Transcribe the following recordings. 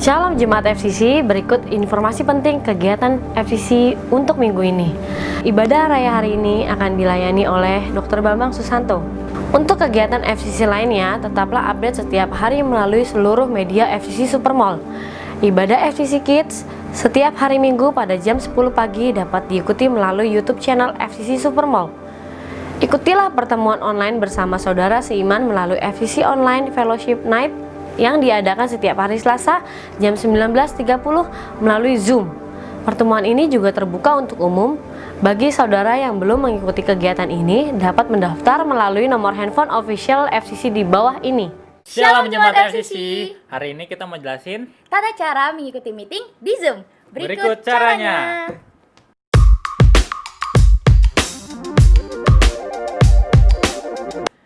Shalom Jemaat FCC, berikut informasi penting kegiatan FCC untuk minggu ini. Ibadah raya hari ini akan dilayani oleh Dr. Bambang Susanto. Untuk kegiatan FCC lainnya, tetaplah update setiap hari melalui seluruh media FCC Supermall. Ibadah FCC Kids setiap hari Minggu pada jam 10 pagi dapat diikuti melalui YouTube channel FCC Supermall. Ikutilah pertemuan online bersama saudara seiman melalui FCC Online Fellowship Night yang diadakan setiap hari Selasa jam 19.30 melalui Zoom. Pertemuan ini juga terbuka untuk umum. Bagi saudara yang belum mengikuti kegiatan ini, dapat mendaftar melalui nomor handphone official FCC di bawah ini. Shalom Jemaat FCC. Hari ini kita mau jelasin tata cara mengikuti meeting di Zoom. Berikut caranya.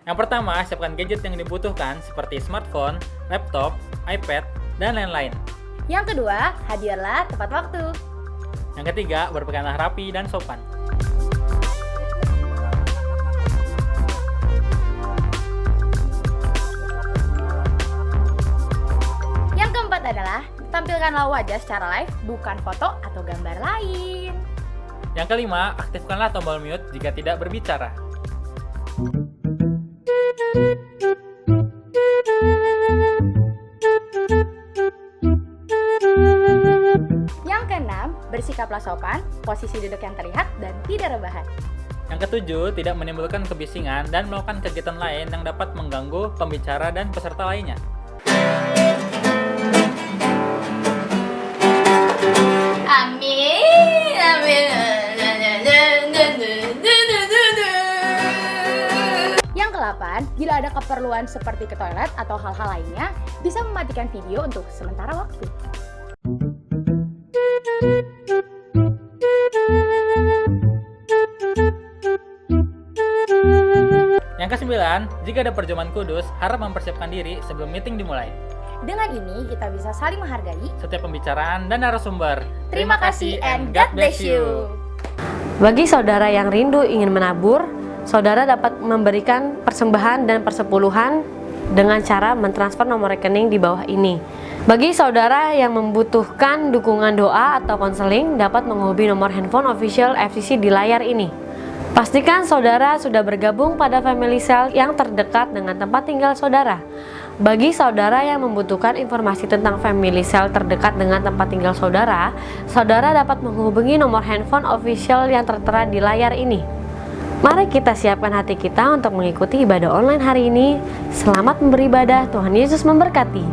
Yang pertama, siapkan gadget yang dibutuhkan seperti smartphone, laptop, iPad, dan lain-lain. Yang kedua, hadirlah tepat waktu. Yang ketiga, berpakaianlah rapi dan sopan. Yang keempat adalah, tampilkanlah wajah secara live, bukan foto atau gambar lain. Yang kelima, aktifkanlah tombol mute jika tidak berbicara. Yang keenam, bersikaplah sopan, posisi duduk yang terlihat dan tidak rebahan. Yang ketujuh, tidak menimbulkan kebisingan dan melakukan kegiatan lain yang dapat mengganggu pembicara dan peserta lainnya. Amin, amin. Yang ke-8, bila ada keperluan seperti ke toilet atau hal-hal lainnya, bisa mematikan video untuk sementara waktu. Yang ke-9, jika ada perjamuan kudus, harap mempersiapkan diri sebelum meeting dimulai. Dengan ini, kita bisa saling menghargai Setiap pembicaraan dan narasumber. Terima kasih and God bless you. Bagi saudara yang rindu ingin menabur, saudara dapat memberikan persembahan dan persepuluhan dengan cara mentransfer nomor rekening di bawah ini. Bagi saudara yang membutuhkan dukungan doa atau konseling, dapat menghubungi nomor handphone official FCC di layar ini. Pastikan saudara sudah bergabung pada family cell yang terdekat dengan tempat tinggal saudara. Bagi saudara yang membutuhkan informasi tentang family cell terdekat dengan tempat tinggal saudara, saudara dapat menghubungi nomor handphone official yang tertera di layar ini. Mari kita siapkan hati kita untuk mengikuti ibadah online hari ini. Selamat beribadah, Tuhan Yesus memberkati.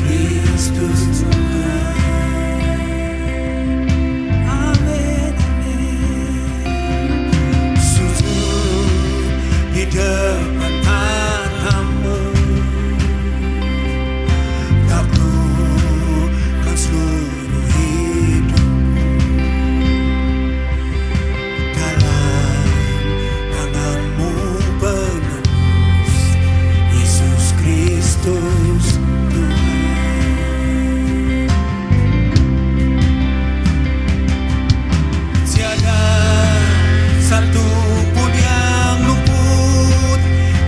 Kristus Tuhan. satu pun yang luput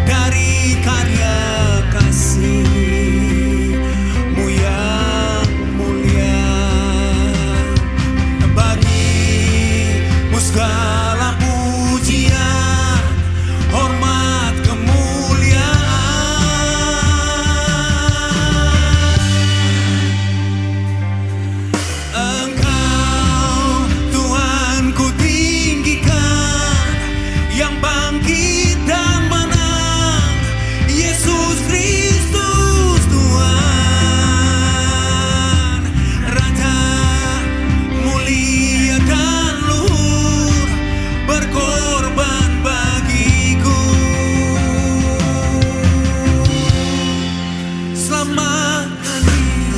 dari karya kasih-Mu yang mulia. Bagi-Mu segala pujian, hormat, kemuliaan. Engkau Tuhan ku tinggikan, yang bangkit dan menang, Yesus Kristus Tuhan, Raja mulia dan luhur, berkorban bagiku. Selamatkan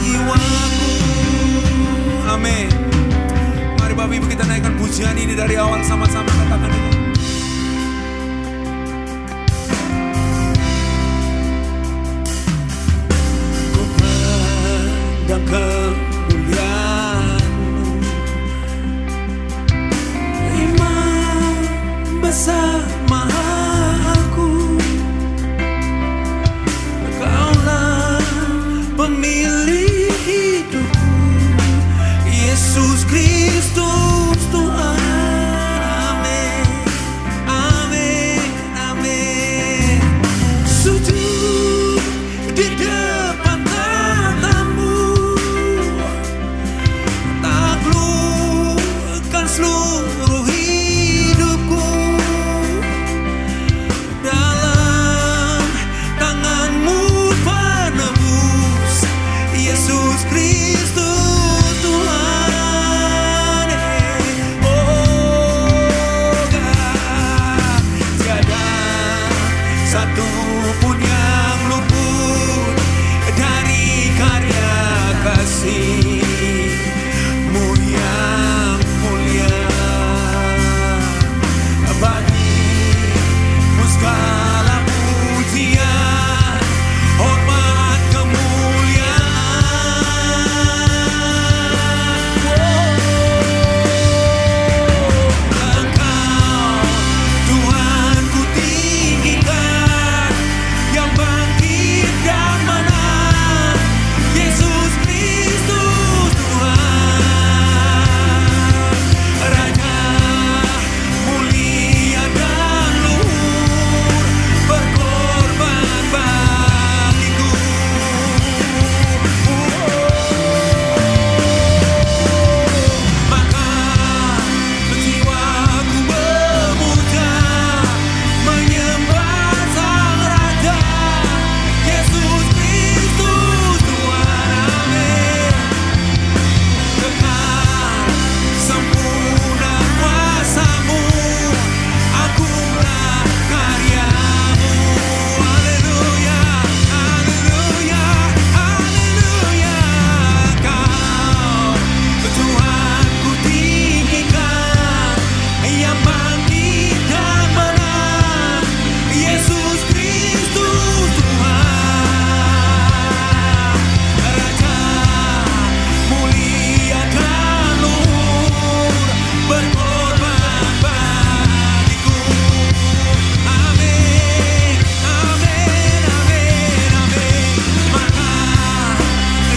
jiwaku. Amin. Mari Bapak Ibu kita naikkan pujian ini dari awal sama-sama, katakan ini. Ku pandang kemuliaan-Mu, Imam besar maha agung. Kaulah pemilik hidupku, Yesus Kristus Tuhan. Amin, amin, amin. Sujud di depan tahta-Mu, taklukkan seluruh hidupku. Dalam tangan-Mu penebus, Yesus Kristus Tuhan. Oh God, tiada satu pun yang luput dari karya kasih-Mu yang mulia. Bagi-Mu segala pujian, hormat, kemuliaan. Engkau Tuhan ku tinggikan, yang bangkit dan menang, Yesus Kristus Tuhan, Raja mulia dan luhur, berkorban bagiku. Maka jiwaku memuja, menyembah Sang Raja, Yesus Kristus Tuhan. Amin. Kekal sempurna kuasa-Mu, agunglah karya-Mu. Haleluya, haleluya, haleluya. Kau Tuhan ku tinggikan, yang bangkit dan menang, Yesus Kristus Tuhan, Raja mulia dan luhur, berkorban bagiku. Amin, amin, amin, amin. Maka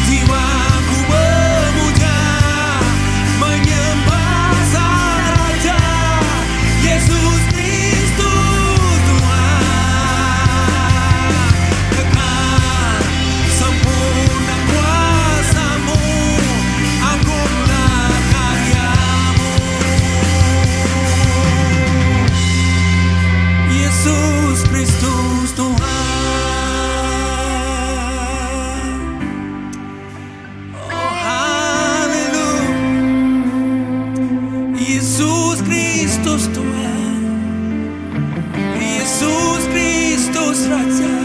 jiwaku memuja, menyembah Sang Raja, Yesus Kristus Tuhan. Kekal sempurna kuasa-Mu, agunglah karya-Mu. Yesus Kristus Tuhan. Oh haleluya. Yesus Kristus Tuhan, Yesus Kristus Raja,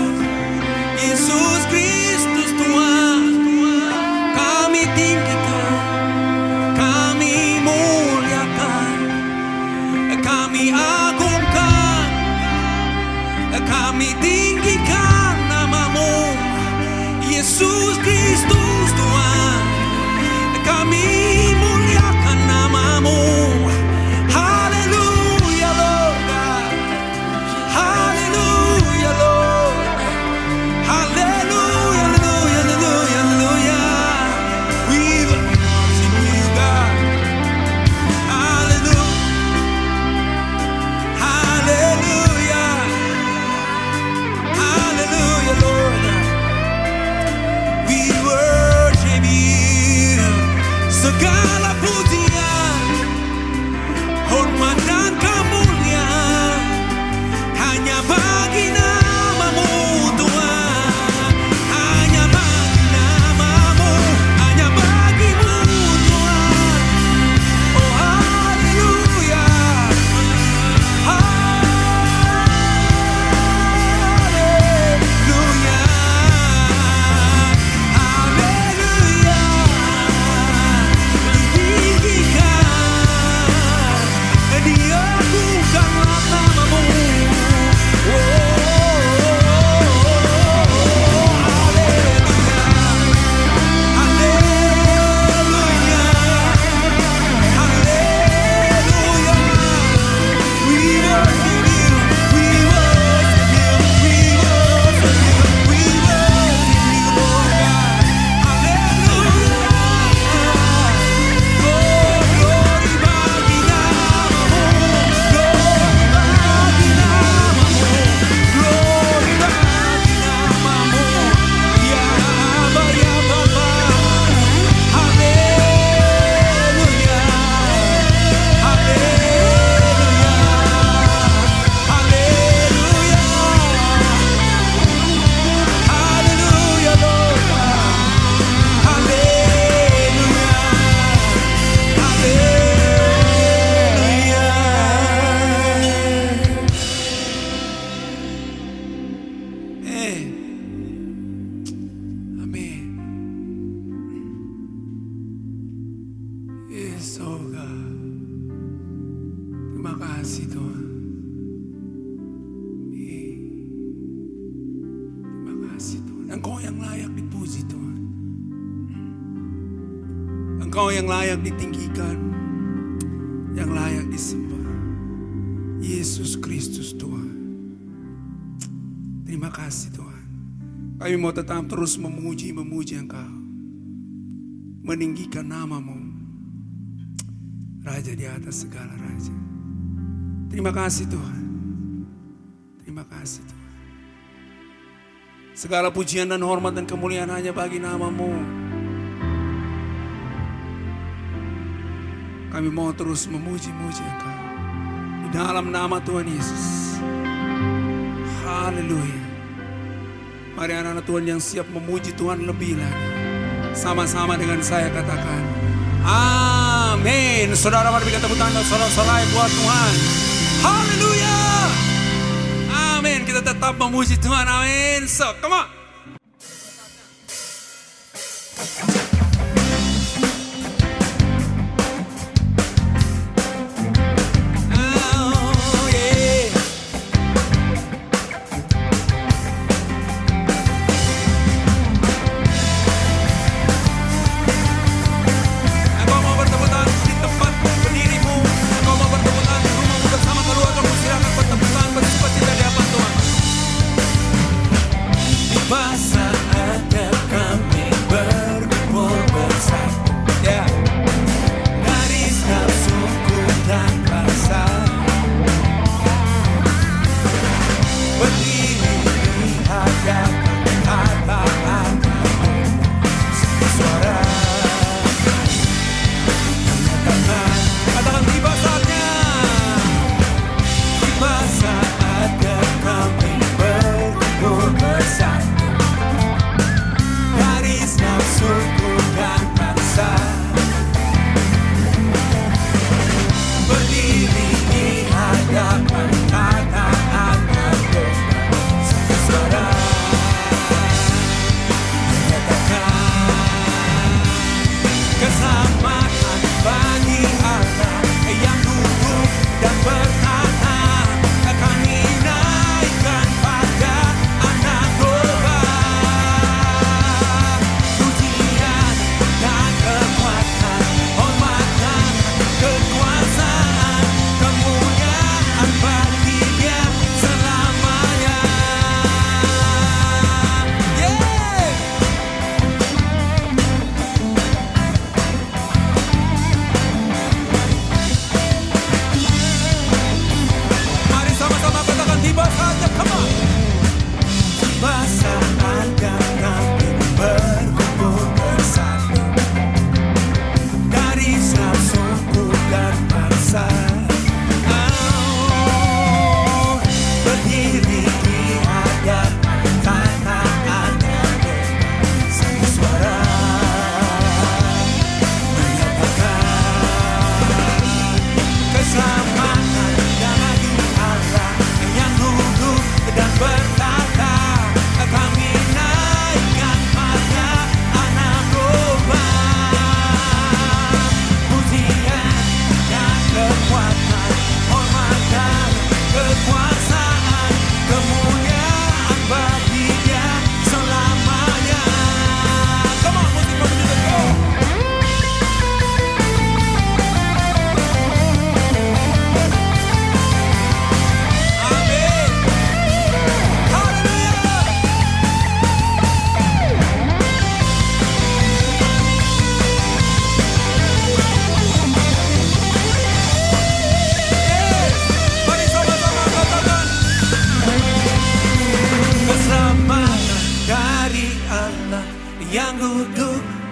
Yesus Kristus Tuhan. Kami tinggikan, kami muliakan, kami agungkan, kami tinggikan nama-Mu, Yesus Kristus Tuhan. Kami muliakan nama-Mu. Haleluya Lord. Engkau yang layak ditinggikan, yang layak disembah. Yesus Kristus Tuhan. Terima kasih Tuhan. Kami mau tetap terus memuji Engkau. Meninggikan nama-Mu, Raja di atas segala raja. Terima kasih Tuhan. Terima kasih Tuhan. Segala pujian dan hormat dan kemuliaan hanya bagi nama-Mu. Kami mau terus memuji-muji Engkau di dalam nama Tuhan Yesus. Haleluya. Mari anak-anak Tuhan yang siap memuji Tuhan lebih lagi, sama-sama dengan saya katakan amin. Saudara mari berikan tepuk tangan sorak-sorai buat Tuhan. Haleluya. Amin. Kita tetap memuji Tuhan. Amin. So, come on.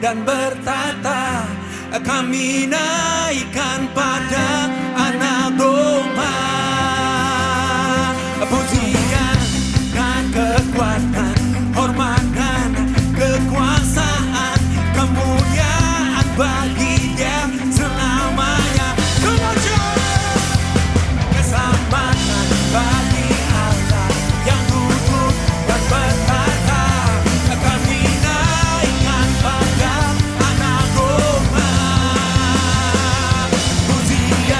dan bertata, kami naikkan pada Anak Domba. Pujian dan kekuatan, hormat dan kekuasaan, kemuliaan bagi Dia selamanya. Keselamatan bagi Allah yang duduk dan bertata, kami naikkan pada Anak Domba. Pujian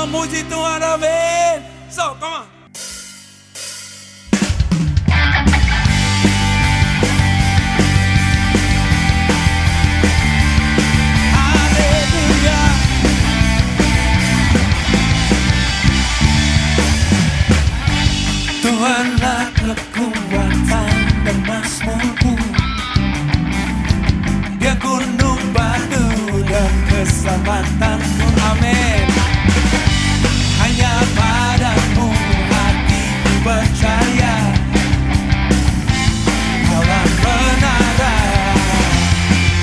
memuji Tuhan, amin. So, come on. Haleluya. Tuhanlah kekuatan dan mazmurku, Dia gunung batu dan keselamatanku, amin. Hanya padamu hatiku percaya, Kaulah menara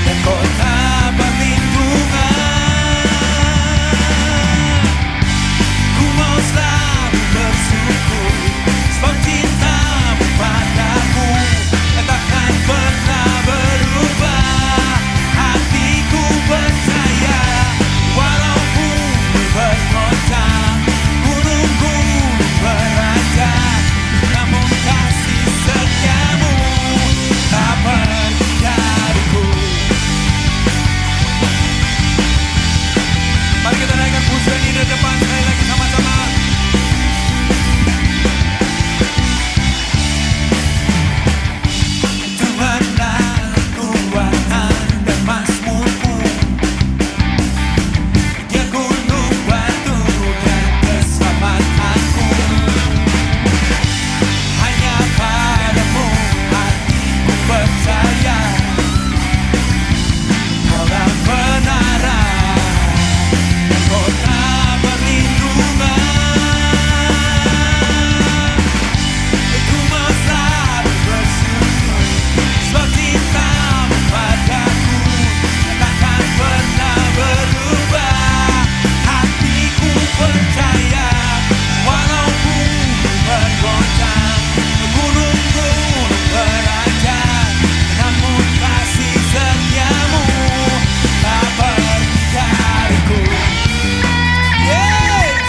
dan kota perlindungan. Ku mau selalu bersyukur sebab cintamu padaku takkan pernah berubah. Hatiku percaya walaupun bergoncang gunung-gunung beranjak, namun kasih setiamu tak pergi dariku. Mari kita naikkan pujian ini di depan sekali lagi sama-sama. Tuhanlah kekuatan dan mazmurku, Dia gunung batu dan keselamatanku. Hanya padamu hatiku percaya, Kaulah menara dan kota perlindungan. Ku mau selalu bersyukur sebab cintamu padaku takkan pernah berubah. Hatiku percaya walaupun bergoncang gunung-gunung beranjak, namun kasih setiamu tak pergi dariku. Yes,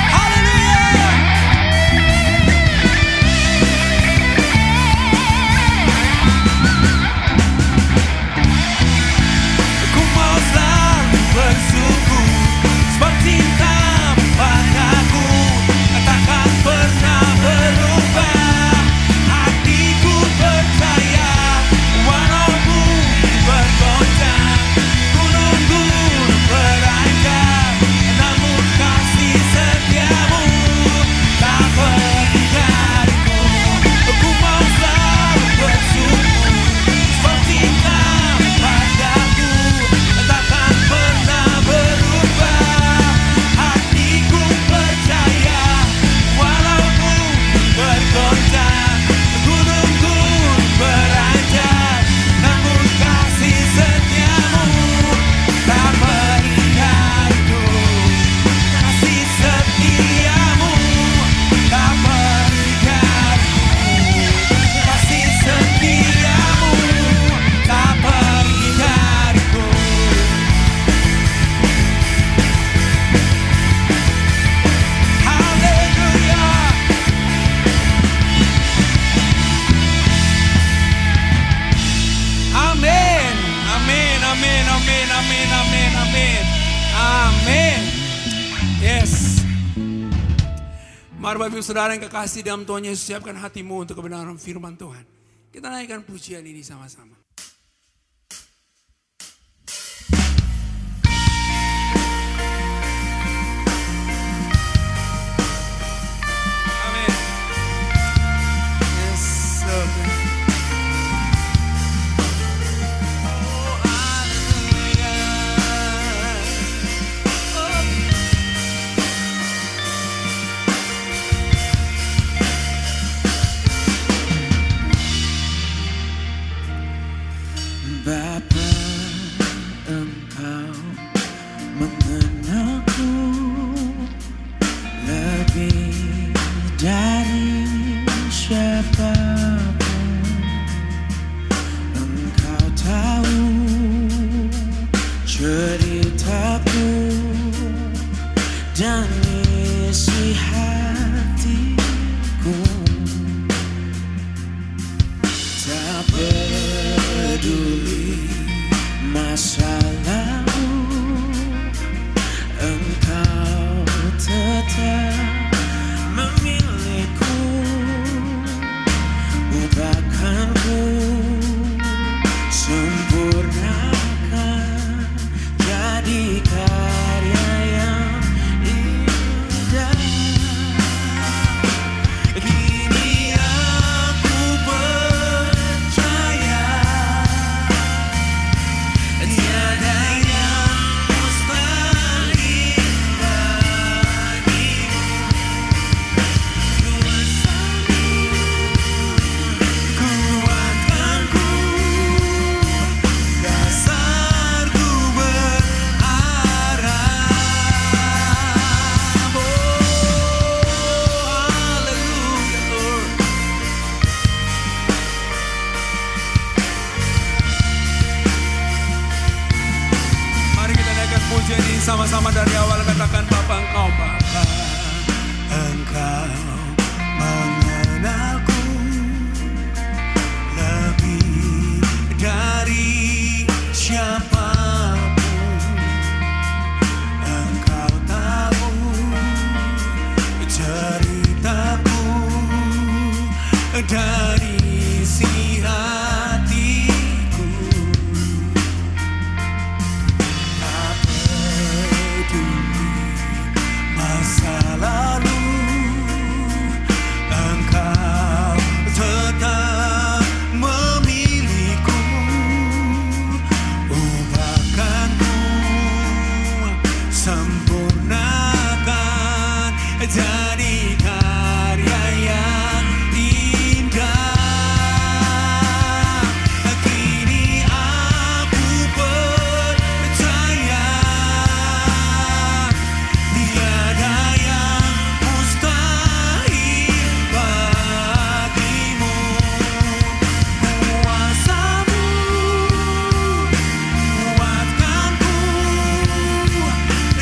haleluya. Ku mau selalu bersyukur sebab cintamu padaku takkan pernah berubah. Hatiku percaya walaupun bergoncang gunung-gunung beranjak, namun kasih setiamu tak pergi dariku. Ku mau selalu bersyukur sebab cintamu padaku takkan pernah berubah. Hatiku percaya walaupun bergoncang gunung-gunung beranjak, namun kasih setiamu tak pergi dariku. Kasih setiamu tak pergi dariku. Kasih setiamu tak pergi dariku. Haleluya. Amin. Amin, amin, amin, amin, amin, amin. Amin. Yes. Mari Bapak Ibu Saudara yang kekasih dalam Tuhan Yesus, siapkan hatimu untuk kebenaran firman Tuhan. Kita naikkan pujian ini sama-sama. Amin. Yes, so good. Oh, haleluya. Bapa, Engkau mengenalku lebih dari siapapun. Engkau tahu ceritaku dan isi hatiku. Tak peduli masa lalu, Engkau memilihku, ubahkanku, sempurnakan jadi karya yang indah. Kini aku percaya tiada yang mustahil bagimu. Kuatkanku, dasarku berharap. Oh, haleluya, Lord. Mari kita naikkan pujian ini sama-sama dari awal, katakan Bapa, Engkau Bapa. Engkau mengenalku lebih dari siapapun. Engkau tahu ceritaku dari isi hatiku. Tak peduli masa lalu, Engkau tetap memilihku. Ubahkanku, sempurnakan jadi karya yang indah. Kini aku percaya tiada yang mustahil bagimu. Kuasamu kuatkanku,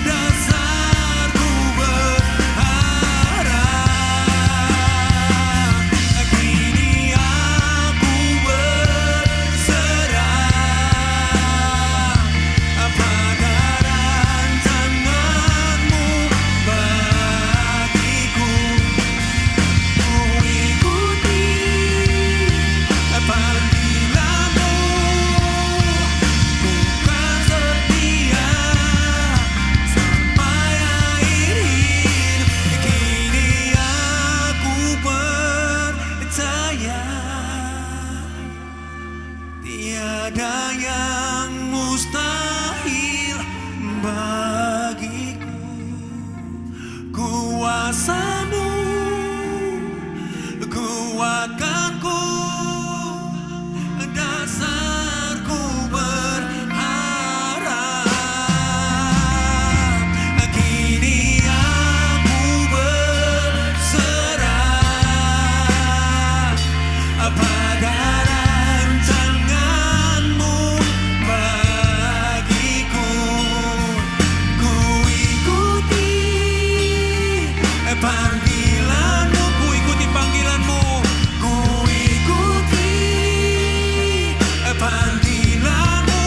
dasarku berharap. Kini aku berserah pada rancanganmu bagiku. Ku ikuti panggilanmu, ku kan setia sampai akhir hidup. Kini aku percaya tiada yang mustahil bagiku. Kuasamu kuatkanku, dasarku berharap. Kini aku berserah pada rancanganmu bagiku. Ku ikuti panggilanmu, ku ikuti panggilanmu, ku ikuti panggilanmu,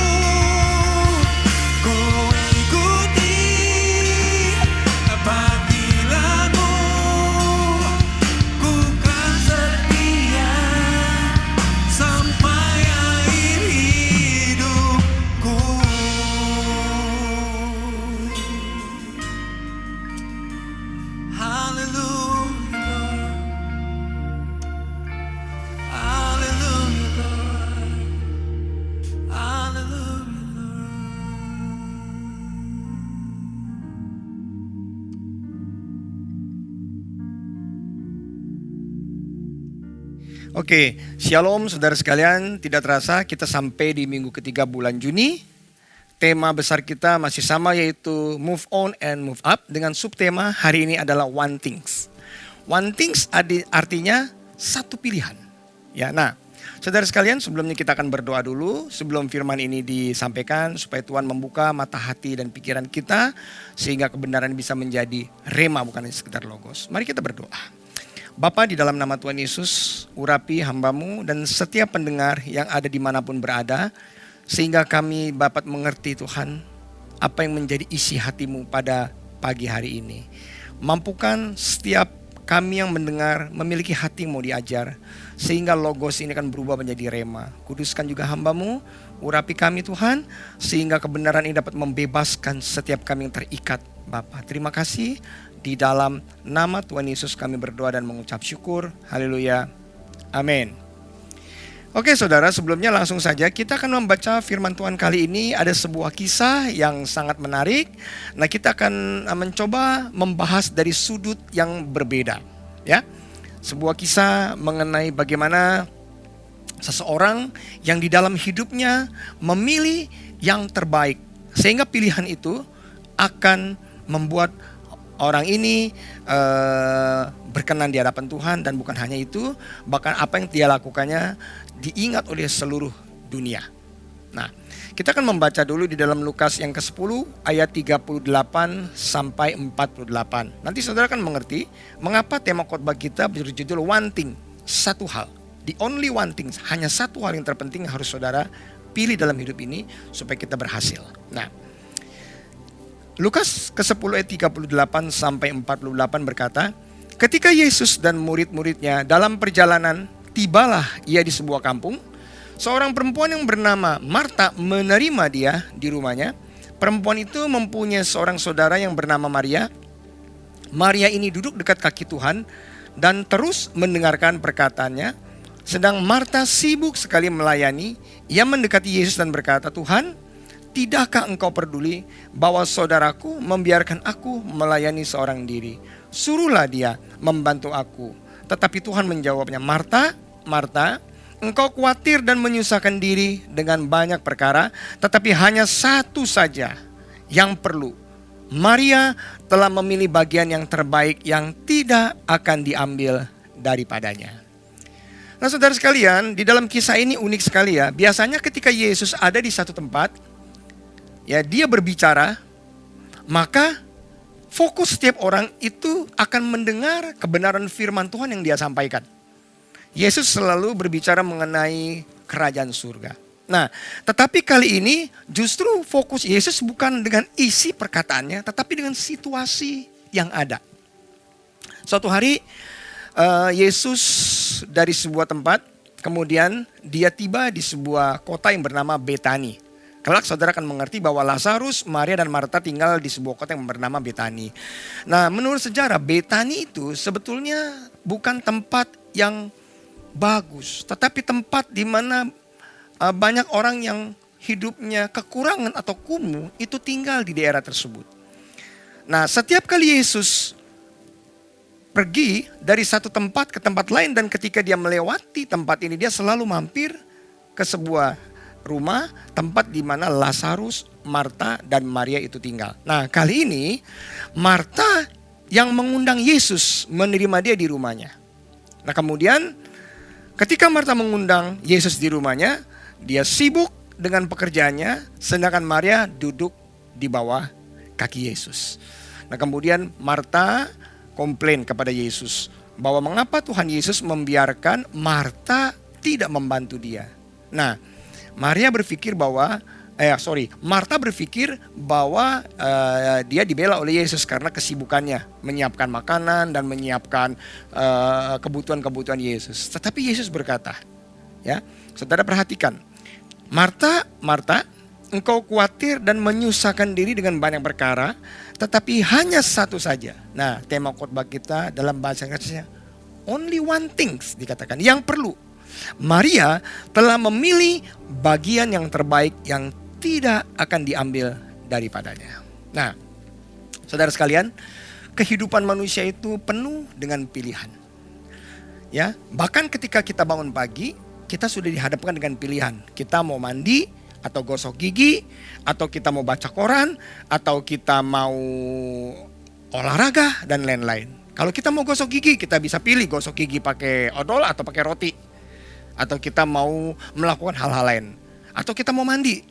ku ikuti panggilanmu, ku kan setia sampai akhir hidupku. Hallelujah, hallelujah, Lord. Hallelujah, Oke, shalom saudara sekalian, tidak terasa kita sampai di minggu ketiga bulan Juni. Tema besar kita masih sama, yaitu Move On and Move Up, dengan subtema hari ini adalah One Things. One Things artinya satu pilihan. Ya, nah, saudara sekalian, sebelumnya kita akan berdoa dulu sebelum firman ini disampaikan, supaya Tuhan membuka mata hati dan pikiran kita sehingga kebenaran bisa menjadi rema, bukan hanya sekedar logos. Mari kita berdoa. Bapa, di dalam nama Tuhan Yesus, urapi hamba-Mu dan setiap pendengar yang ada dimanapun berada, sehingga kami dapat mengerti Tuhan apa yang menjadi isi hati-Mu pada pagi hari ini. mampukan setiap kami yang mendengar memiliki hati yang mau diajar, sehingga logos ini akan berubah menjadi rema. Kuduskan juga hamba-Mu, urapi kami Tuhan, sehingga kebenaran ini dapat membebaskan setiap kami yang terikat. Bapa, terima kasih. Di dalam nama Tuhan Yesus kami berdoa dan mengucap syukur. Haleluya. Amin. Oke saudara, sebelumnya langsung saja kita akan membaca firman Tuhan kali ini. Ada sebuah kisah yang sangat menarik. Nah, kita akan mencoba membahas dari sudut yang berbeda, ya. Sebuah kisah mengenai bagaimana seseorang yang di dalam hidupnya memilih yang terbaik, sehingga pilihan itu akan membuat orang ini berkenan di hadapan Tuhan, dan bukan hanya itu, bahkan apa yang dia lakukannya diingat oleh seluruh dunia. Nah, kita akan membaca dulu di dalam Lukas yang ke-10 ayat 38 sampai 48. Nanti saudara akan mengerti mengapa tema khotbah kita berjudul one thing, satu hal. The only one thing, hanya satu hal yang terpenting yang harus saudara pilih dalam hidup ini supaya kita berhasil. Nah, Lukas ke-10 ayat 38 sampai 48 berkata, ketika Yesus dan murid-muridnya dalam perjalanan, tibalah ia di sebuah kampung. Seorang perempuan yang bernama Marta menerima dia di rumahnya. Perempuan itu mempunyai seorang saudara yang bernama Maria. Maria ini duduk dekat kaki Tuhan dan terus mendengarkan perkataannya. Sedang Marta sibuk sekali melayani. Ia mendekati Yesus dan berkata, Tuhan, tidakkah engkau peduli bahwa saudaraku membiarkan aku melayani seorang diri? Suruhlah dia membantu aku. Tetapi Tuhan menjawabnya, Marta, Marta, engkau khawatir dan menyusahkan diri dengan banyak perkara, tetapi hanya satu saja yang perlu. Maria telah memilih bagian yang terbaik yang tidak akan diambil daripadanya. Nah saudara sekalian, di dalam kisah ini unik sekali ya. Biasanya ketika Yesus ada di satu tempat, ya dia berbicara, maka fokus setiap orang itu akan mendengar kebenaran firman Tuhan yang dia sampaikan. Yesus selalu berbicara mengenai kerajaan surga. Nah, tetapi kali ini justru fokus Yesus bukan dengan isi perkataannya, tetapi dengan situasi yang ada. Suatu hari Yesus dari sebuah tempat, kemudian dia tiba di sebuah kota yang bernama Betani. Kelak saudara akan mengerti bahwa Lazarus, Maria dan Marta tinggal di sebuah kota yang bernama Betani. Nah, menurut sejarah Betani itu sebetulnya bukan tempat yang bagus, tetapi tempat di mana banyak orang yang hidupnya kekurangan atau kumuh itu tinggal di daerah tersebut. Nah, setiap kali Yesus pergi dari satu tempat ke tempat lain, dan ketika dia melewati tempat ini, dia selalu mampir ke sebuah rumah, tempat di mana Lazarus, Marta, dan Maria itu tinggal. Nah, kali ini Marta yang mengundang Yesus menerima dia di rumahnya. Nah, kemudian ketika Marta mengundang Yesus di rumahnya, dia sibuk dengan pekerjaannya, sedangkan Maria duduk di bawah kaki Yesus. Nah, kemudian Marta komplain kepada Yesus bahwa mengapa Tuhan Yesus membiarkan Marta tidak membantu dia. Nah, Marta berpikir bahwa dia dibela oleh Yesus karena kesibukannya menyiapkan makanan dan menyiapkan kebutuhan-kebutuhan Yesus. Tetapi Yesus berkata, ya, saudara perhatikan, Marta, Marta, engkau khawatir dan menyusahkan diri dengan banyak perkara, tetapi hanya satu saja. Nah, tema khotbah kita dalam bahasa Inggrisnya only one thing dikatakan, yang perlu. Maria telah memilih bagian yang terbaik yang tidak akan diambil daripadanya. Nah, saudara sekalian, kehidupan manusia itu penuh dengan pilihan. Ya, bahkan ketika kita bangun pagi, kita sudah dihadapkan dengan pilihan. Kita mau mandi atau gosok gigi, atau kita mau baca koran, atau kita mau olahraga dan lain-lain. Kalau kita mau gosok gigi, kita bisa pilih gosok gigi pakai odol atau pakai roti. Atau kita mau melakukan hal-hal lain. Atau kita mau mandi.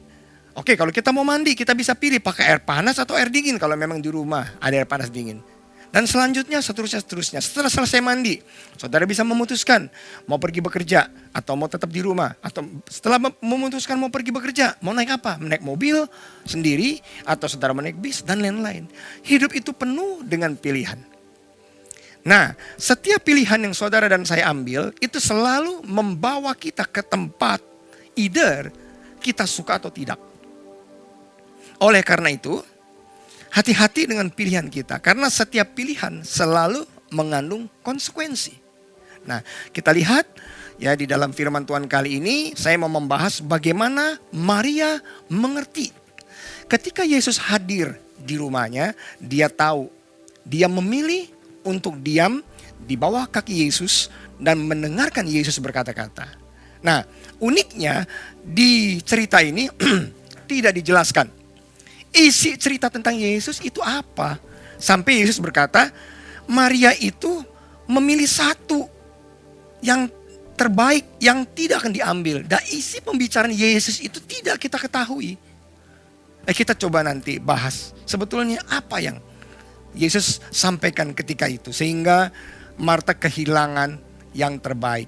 Oke, kalau kita mau mandi, kita bisa pilih pakai air panas atau air dingin kalau memang di rumah ada air panas dingin. Dan selanjutnya seterusnya. Setelah selesai mandi, saudara bisa memutuskan mau pergi bekerja atau mau tetap di rumah. Atau setelah memutuskan mau pergi bekerja, mau naik apa? Naik mobil sendiri atau saudara mau naik bis dan lain-lain. Hidup itu penuh dengan pilihan. Nah, setiap pilihan yang saudara dan saya ambil itu selalu membawa kita ke tempat either kita suka atau tidak. Oleh karena itu, hati-hati dengan pilihan kita karena setiap pilihan selalu mengandung konsekuensi. Nah, kita lihat ya di dalam firman Tuhan kali ini saya mau membahas bagaimana Maria mengerti. Ketika Yesus hadir di rumahnya, dia tahu, dia memilih untuk diam di bawah kaki Yesus dan mendengarkan Yesus berkata-kata. Nah, uniknya di cerita ini tidak dijelaskan isi cerita tentang Yesus itu apa. Sampai Yesus berkata, Maria itu memilih satu yang terbaik yang tidak akan diambil. Dan isi pembicaraan Yesus itu tidak kita ketahui. Kita coba nanti bahas sebetulnya apa yang Yesus sampaikan ketika itu. Sehingga Marta kehilangan yang terbaik.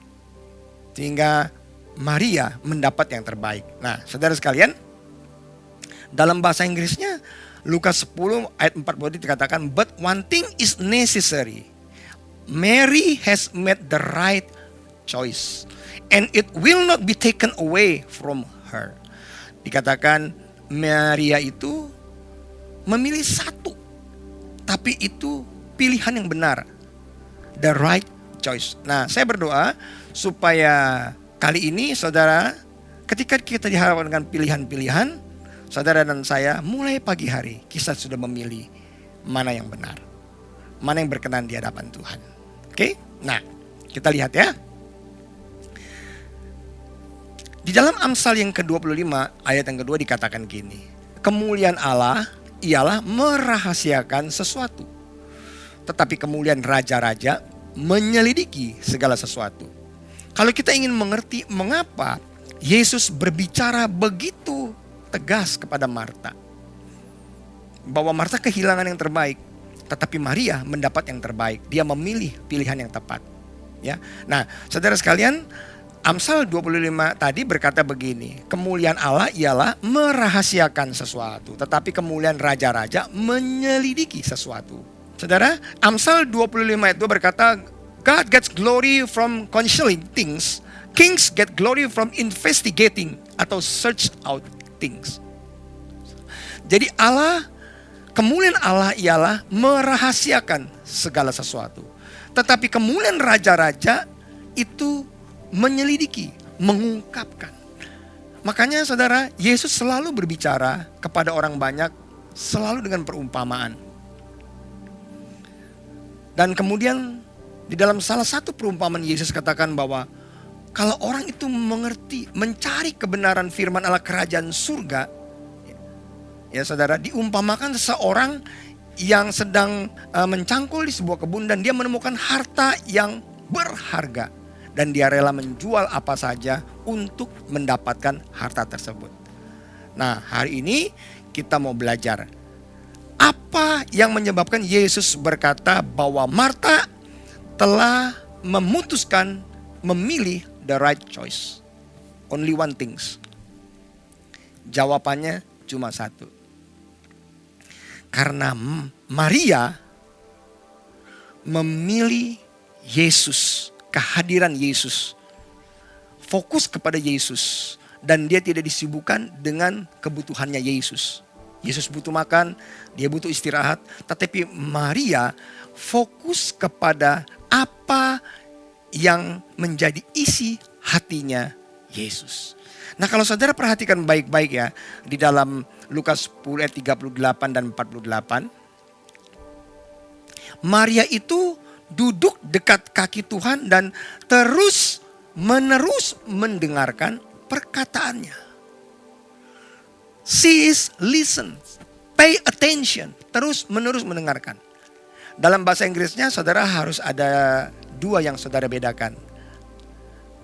Sehingga Maria mendapat yang terbaik. Nah, saudara sekalian, dalam bahasa Inggrisnya Lukas 10 ayat 40 dikatakan, but one thing is necessary. Mary has made the right choice. And it will not be taken away from her. Dikatakan Maria itu memilih satu. Tapi itu pilihan yang benar. The right choice. Nah, saya berdoa supaya kali ini saudara, ketika kita dihadapkan dengan pilihan-pilihan, saudara dan saya mulai pagi hari kita sudah memilih mana yang benar. Mana yang berkenan di hadapan Tuhan. Oke? Nah, kita lihat ya. Di dalam Amsal yang ke-25 ayat yang kedua dikatakan gini. Kemuliaan Allah ialah merahasiakan sesuatu. Tetapi kemuliaan raja-raja menyelidiki segala sesuatu. Kalau kita ingin mengerti mengapa Yesus berbicara begitu tegas kepada Marta. Bahwa Marta kehilangan yang terbaik. Tetapi Maria mendapat yang terbaik. Dia memilih pilihan yang tepat. Ya. Nah, saudara sekalian, Amsal 25 tadi berkata begini, kemuliaan Allah ialah merahasiakan sesuatu, tetapi kemuliaan raja-raja menyelidiki sesuatu. Saudara, Amsal 25 ayat 2 berkata, God gets glory from concealing things, kings get glory from investigating atau search out things. Jadi kemuliaan Allah ialah merahasiakan segala sesuatu. Tetapi kemuliaan raja-raja itu menyelidiki, mengungkapkan. Makanya saudara, Yesus selalu berbicara kepada orang banyak, selalu dengan perumpamaan. Dan kemudian di dalam salah satu perumpamaan Yesus katakan bahwa kalau orang itu mengerti, mencari kebenaran firman Allah kerajaan surga, ya saudara, diumpamakan seseorang yang sedang mencangkul di sebuah kebun dan dia menemukan harta yang berharga. Dan dia rela menjual apa saja untuk mendapatkan harta tersebut. Nah, hari ini kita mau belajar apa yang menyebabkan Yesus berkata bahwa Marta telah memutuskan memilih the right choice. Only one things. Jawabannya cuma satu. Karena Maria memilih Yesus. Kehadiran Yesus, fokus kepada Yesus, dan dia tidak disibukkan dengan kebutuhannya Yesus. Yesus butuh makan, dia butuh istirahat, tetapi Maria fokus kepada apa yang menjadi isi hatinya Yesus. Nah, kalau saudara perhatikan baik-baik ya, di dalam Lukas 10 ayat 38 dan 48, Maria itu duduk dekat kaki Tuhan dan terus menerus mendengarkan perkataannya. She is listen, pay attention, terus menerus mendengarkan. Dalam bahasa Inggrisnya saudara harus ada dua yang saudara bedakan.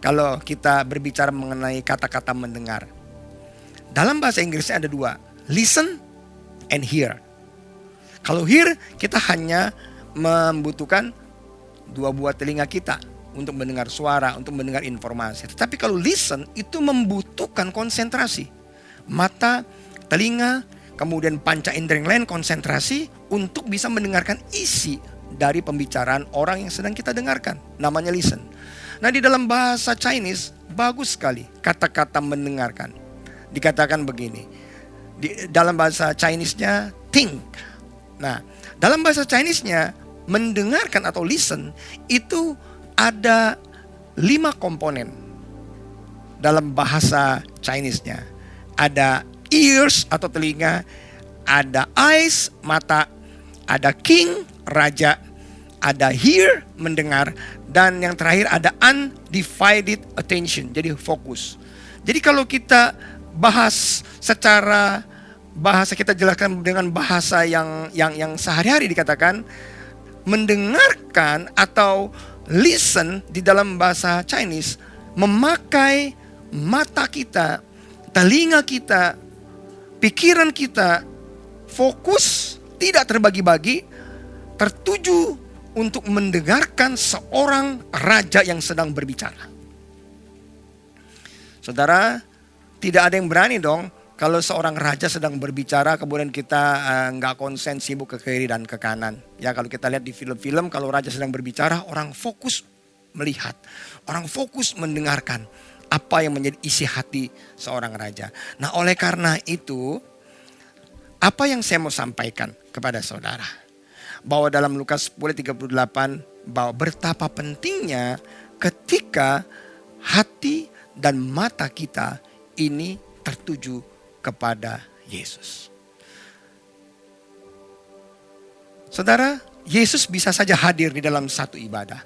Kalau kita berbicara mengenai kata-kata mendengar. Dalam bahasa Inggrisnya ada dua, listen and hear. Kalau hear kita hanya membutuhkan dua buah telinga kita untuk mendengar suara, untuk mendengar informasi. Tetapi kalau listen itu membutuhkan konsentrasi. Mata, telinga, kemudian panca indera yang lain konsentrasi untuk bisa mendengarkan isi dari pembicaraan orang yang sedang kita dengarkan. Namanya listen. Nah, di dalam bahasa Chinese bagus sekali kata-kata mendengarkan. Dikatakan begini. Dalam bahasa Chinese-nya think. Nah, dalam bahasa Chinese-nya mendengarkan atau listen itu ada 5 komponen. Dalam bahasa Chinese-nya ada ears atau telinga, ada eyes mata, ada king raja, ada hear mendengar, dan yang terakhir ada undivided attention, jadi fokus. Jadi kalau kita bahas secara bahasa, kita jelaskan dengan bahasa yang sehari-hari, dikatakan mendengarkan atau listen di dalam bahasa Chinese memakai mata kita, telinga kita, pikiran kita, fokus, tidak terbagi-bagi, tertuju untuk mendengarkan seorang raja yang sedang berbicara. Saudara, tidak ada yang berani dong kalau seorang raja sedang berbicara kemudian kita nggak konsen, sibuk ke kiri dan ke kanan. Ya, kalau kita lihat di film-film, kalau raja sedang berbicara, orang fokus melihat, orang fokus mendengarkan apa yang menjadi isi hati seorang raja. Nah, oleh karena itu, apa yang saya mau sampaikan kepada saudara, bahwa dalam Lukas 10:38, bahwa betapa pentingnya ketika hati dan mata kita ini tertuju kepada Yesus. Saudara, Yesus bisa saja hadir di dalam satu ibadah.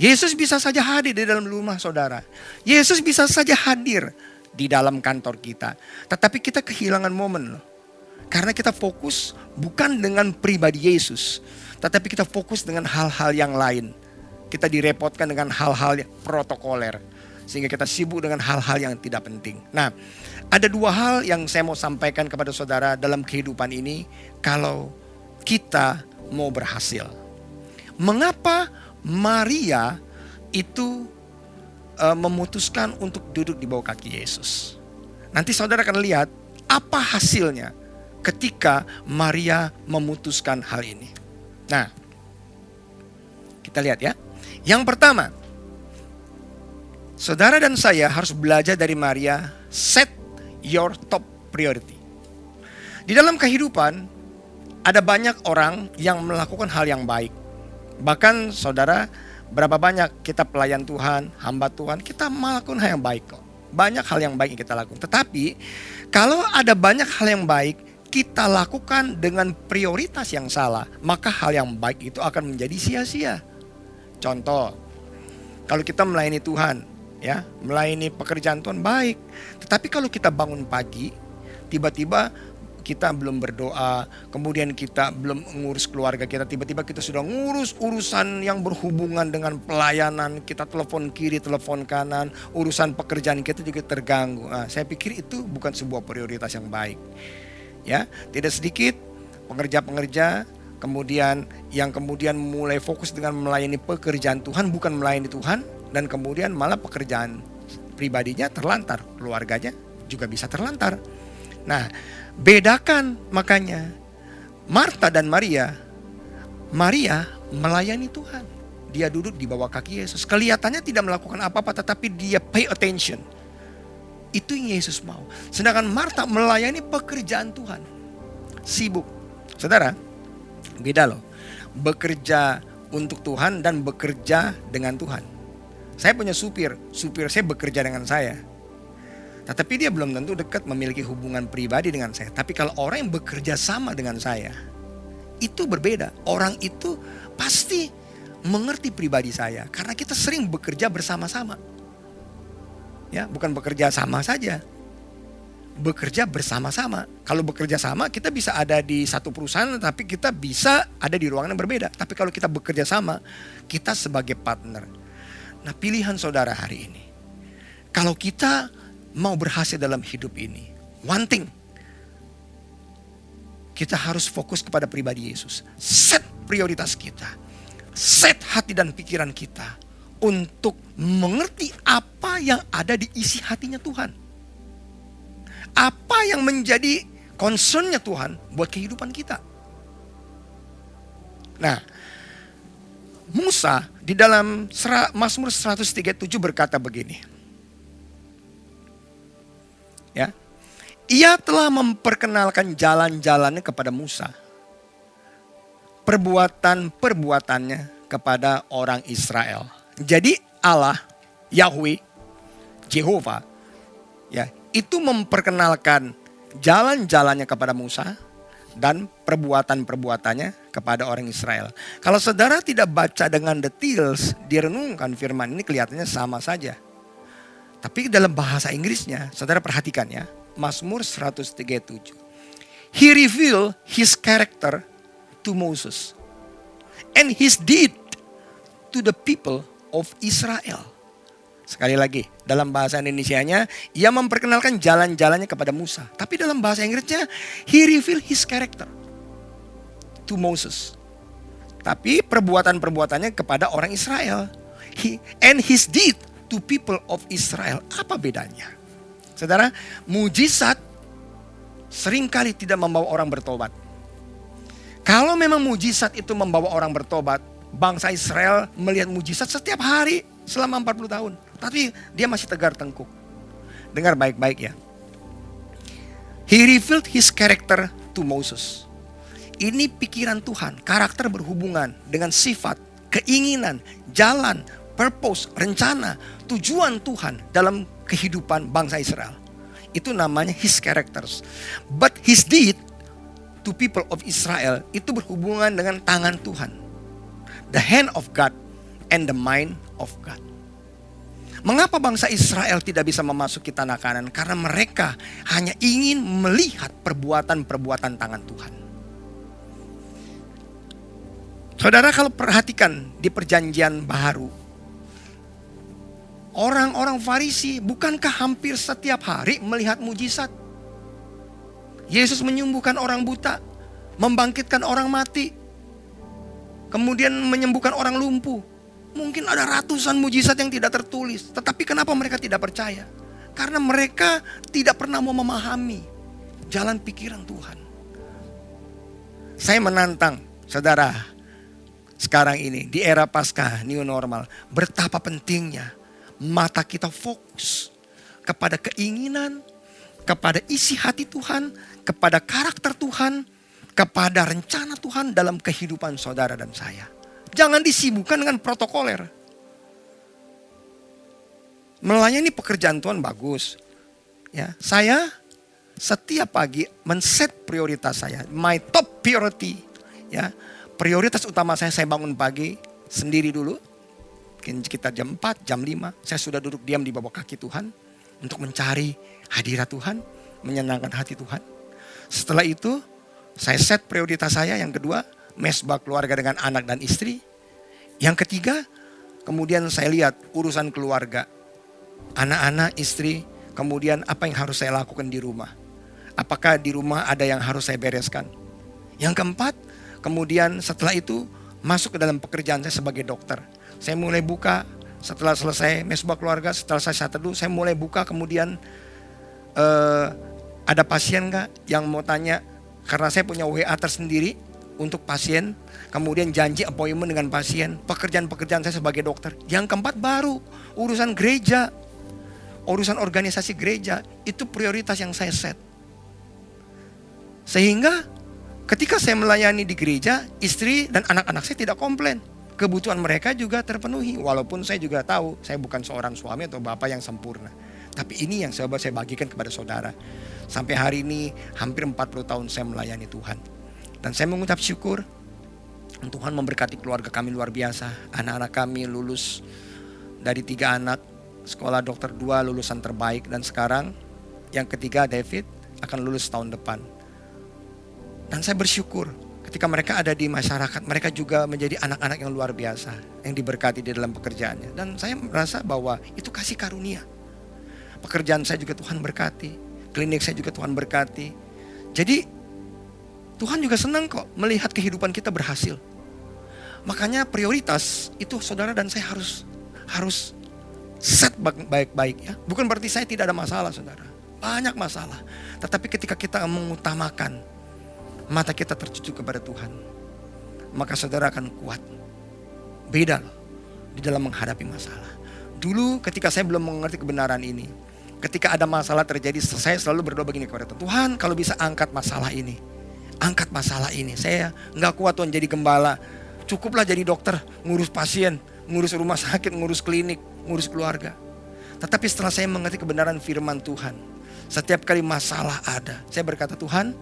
Yesus bisa saja hadir di dalam rumah saudara. Yesus bisa saja hadir di dalam kantor kita. Tetapi kita kehilangan momen loh. Karena kita fokus bukan dengan pribadi Yesus, tetapi kita fokus dengan hal-hal yang lain. Kita direpotkan dengan hal-hal protokoler, sehingga kita sibuk dengan hal-hal yang tidak penting. Nah, ada 2 hal yang saya mau sampaikan kepada saudara dalam kehidupan ini kalau kita mau berhasil. Mengapa Maria itu memutuskan untuk duduk di bawah kaki Yesus? Nanti saudara akan lihat apa hasilnya ketika Maria memutuskan hal ini. Nah, kita lihat ya. Yang pertama, saudara dan saya harus belajar dari Maria, set your top priority. Di dalam kehidupan, ada banyak orang yang melakukan hal yang baik. Bahkan saudara, berapa banyak kita pelayan Tuhan, hamba Tuhan, kita melakukan hal yang baik kok. Banyak hal yang baik yang kita lakukan. Tetapi, kalau ada banyak hal yang baik, kita lakukan dengan prioritas yang salah, maka hal yang baik itu akan menjadi sia-sia. Contoh, kalau kita melayani Tuhan, ya, melayani pekerjaan Tuhan baik. Tetapi kalau kita bangun pagi, tiba-tiba kita belum berdoa, kemudian kita belum ngurus keluarga kita, tiba-tiba kita sudah ngurus urusan yang berhubungan dengan pelayanan, kita telepon kiri, telepon kanan, urusan pekerjaan kita juga terganggu. Nah, saya pikir itu bukan sebuah prioritas yang baik. Ya, tidak sedikit pengerja-pengerja kemudian mulai fokus dengan melayani pekerjaan Tuhan, bukan melayani Tuhan, dan kemudian malah pekerjaan pribadinya terlantar, keluarganya juga bisa terlantar. Nah, bedakan makanya Marta dan Maria. Maria melayani Tuhan. Dia duduk di bawah kaki Yesus. Kelihatannya tidak melakukan apa-apa, tetapi dia pay attention. Itu yang Yesus mau. Sedangkan Marta melayani pekerjaan Tuhan. Sibuk. Saudara, beda loh. Bekerja untuk Tuhan dan bekerja dengan Tuhan. Saya punya supir saya bekerja dengan saya. Tetapi dia belum tentu dekat memiliki hubungan pribadi dengan saya. Tapi kalau orang yang bekerja sama dengan saya, itu berbeda. Orang itu pasti mengerti pribadi saya. Karena kita sering bekerja bersama-sama. Ya, bukan bekerja sama saja. Bekerja bersama-sama. Kalau bekerja sama, kita bisa ada di satu perusahaan, tapi kita bisa ada di ruangan yang berbeda. Tapi kalau kita bekerja sama, kita sebagai partner. Nah, pilihan saudara hari ini. Kalau kita mau berhasil dalam hidup ini, one thing, kita harus fokus kepada pribadi Yesus. Set prioritas kita. Set hati dan pikiran kita untuk mengerti apa yang ada di isi hatinya Tuhan. Apa yang menjadi concernnya Tuhan buat kehidupan kita. Nah, Musa di dalam Mazmur 137 berkata begini. Ya. Ia telah memperkenalkan jalan-jalannya kepada Musa. Perbuatan-perbuatannya kepada orang Israel. Jadi Allah, Yahweh, Jehovah, ya, itu memperkenalkan jalan-jalannya kepada Musa dan perbuatan-perbuatannya kepada orang Israel. Kalau saudara tidak baca dengan details, direnungkan firman ini kelihatannya sama saja. Tapi dalam bahasa Inggrisnya, saudara perhatikan ya, Mazmur 137. He revealed his character to Moses and his deed to the people of Israel. Sekali lagi, dalam bahasa Indonesianya, ia memperkenalkan jalan-jalannya kepada Musa. Tapi dalam bahasa Inggrisnya, he revealed his character to Moses. Tapi perbuatan-perbuatannya kepada orang Israel. And his deed to people of Israel. Apa bedanya? Saudara, mujizat seringkali tidak membawa orang bertobat. Kalau memang mujizat itu membawa orang bertobat, bangsa Israel melihat mujizat setiap hari selama 40 tahun. Tapi dia masih tegar tengkuk. Dengar baik-baik ya. He revealed his character to Moses. Ini pikiran Tuhan, karakter berhubungan dengan sifat, keinginan, jalan, purpose, rencana, tujuan Tuhan dalam kehidupan bangsa Israel. Itu namanya his characters. But his deed to people of Israel itu berhubungan dengan tangan Tuhan. The hand of God and the mind of God. Mengapa bangsa Israel tidak bisa memasuki tanah Kanaan? Karena mereka hanya ingin melihat perbuatan-perbuatan tangan Tuhan. Saudara, kalau perhatikan di perjanjian baru, orang-orang Farisi bukankah hampir setiap hari melihat mujizat? Yesus menyembuhkan orang buta, membangkitkan orang mati, kemudian menyembuhkan orang lumpuh. Mungkin ada ratusan mujizat yang tidak tertulis. Tetapi kenapa mereka tidak percaya? Karena mereka tidak pernah mau memahami jalan pikiran Tuhan. Saya menantang saudara sekarang ini di era Paskah New Normal. Betapa pentingnya mata kita fokus kepada keinginan, kepada isi hati Tuhan, kepada karakter Tuhan, kepada rencana Tuhan dalam kehidupan saudara dan saya. Jangan disibukkan dengan protokoler. Melayani pekerjaan Tuhan bagus. Ya, saya setiap pagi men-set prioritas saya. My top priority. Ya, prioritas utama saya bangun pagi sendiri dulu. Mungkin sekitar jam 4, jam 5. Saya sudah duduk diam di bawah kaki Tuhan. Untuk mencari hadirat Tuhan. Menyenangkan hati Tuhan. Setelah itu saya set prioritas saya. Yang kedua, mesbah keluarga dengan anak dan istri. Yang ketiga, kemudian saya lihat urusan keluarga. Anak-anak, istri, kemudian apa yang harus saya lakukan di rumah. Apakah di rumah ada yang harus saya bereskan. Yang keempat, kemudian setelah itu masuk ke dalam pekerjaan saya sebagai dokter. Saya mulai buka setelah selesai mesbah keluarga, setelah saya teduh, saya mulai buka kemudian ada pasien gak yang mau tanya. Karena saya punya WA tersendiri untuk pasien. Kemudian janji appointment dengan pasien. Pekerjaan-pekerjaan saya sebagai dokter. Yang keempat baru urusan gereja. Urusan organisasi gereja. Itu prioritas yang saya set. Sehingga ketika saya melayani di gereja, istri dan anak-anak saya tidak komplain. Kebutuhan mereka juga terpenuhi. Walaupun saya juga tahu saya bukan seorang suami atau bapak yang sempurna. Tapi ini yang saya bagikan kepada saudara. Sampai hari ini hampir 40 tahun saya melayani Tuhan. Dan saya mengucap syukur. Tuhan memberkati keluarga kami luar biasa. Anak-anak kami lulus dari 3 anak. Sekolah dokter 2 lulusan terbaik. Dan sekarang yang ketiga David akan lulus tahun depan. Dan saya bersyukur ketika mereka ada di masyarakat. Mereka juga menjadi anak-anak yang luar biasa. Yang diberkati di dalam pekerjaannya. Dan saya merasa bahwa itu kasih karunia. Pekerjaan saya juga Tuhan berkati. Klinik saya juga Tuhan berkati. Jadi Tuhan juga senang kok melihat kehidupan kita berhasil. Makanya prioritas itu saudara dan saya harus set baik-baik ya. Bukan berarti saya tidak ada masalah saudara. Banyak masalah. Tetapi ketika kita mengutamakan mata kita tertuju kepada Tuhan. Maka saudara akan kuat. Beda loh di dalam menghadapi masalah. Dulu ketika saya belum mengerti kebenaran ini, ketika ada masalah terjadi, saya selalu berdoa begini kepada Tuhan. Tuhan, kalau bisa angkat masalah ini. Angkat masalah ini. Saya nggak kuat Tuhan jadi gembala. Cukuplah jadi dokter, ngurus pasien, ngurus rumah sakit, ngurus klinik, ngurus keluarga. Tetapi setelah saya mengerti kebenaran firman Tuhan, setiap kali masalah ada, saya berkata, Tuhan,